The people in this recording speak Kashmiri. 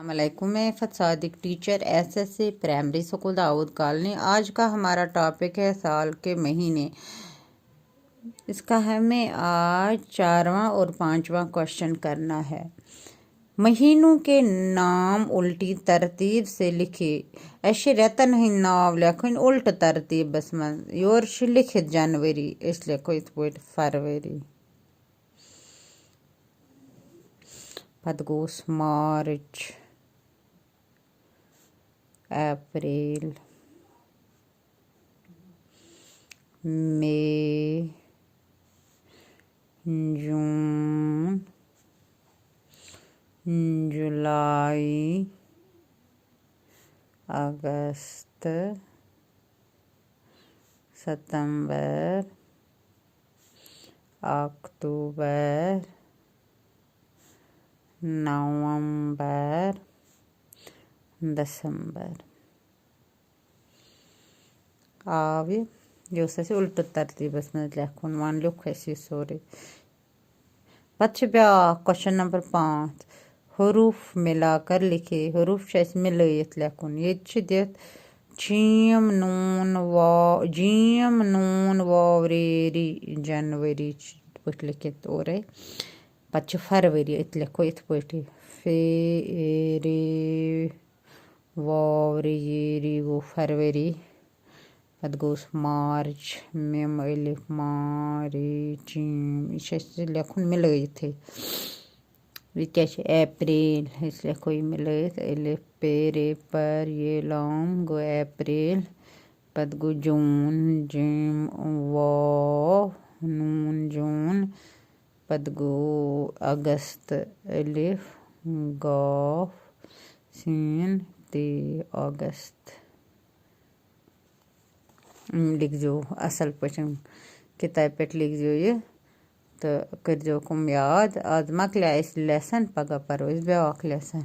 अस्सलामुअलैकुम। मैं फसादिक teacher SSC primary school Dawood colony. आज का हमारा टॉपिक है साल के महीने। इसका हमें आज 4वां और 5वां क्वेश्चन करना है। महीनों के नाम उल्टी तरतीब से लिखे। ऐसे रहता नहीं नाव लेकिन उल्ट तरतीब बस मन योर लिखित जनवरी इसलिए कोई फरवरी पद गोस मार्च अप्रैल मई जून जुलाई अगस्त सितंबर अक्टूबर नवंबर दिसंबर आव यो उल्ट तरतीबस मज लेखुन वन लिख सोरे। पत ब्या क्वेश्चन नंबर 5 हरूफ मिलाकर लिखे। हरूफ मिलत लेखुन ये दित जीम नून वावरेरी जनवरी पे लिखित और पत फरवरी it लिखो इत पे फेरे वावरेरी गो फरवरी पत गोस मार्च मेम अलिफ मारे जीम यह लेखुन मिलत ये क्या अप्रैल इसलिए कोई मिलत अलिफ पेरे पर ये लाम गो अप्रैल पत गो जून जिम वाव नून जून पत गो अगस्त अलिफ गाफ सीन ते अगस्त लिख जो असल पे किताब पे लिख जो ये तो कर जो कुम याद आज मकल लेसन पगह पर ब्याक लेसन।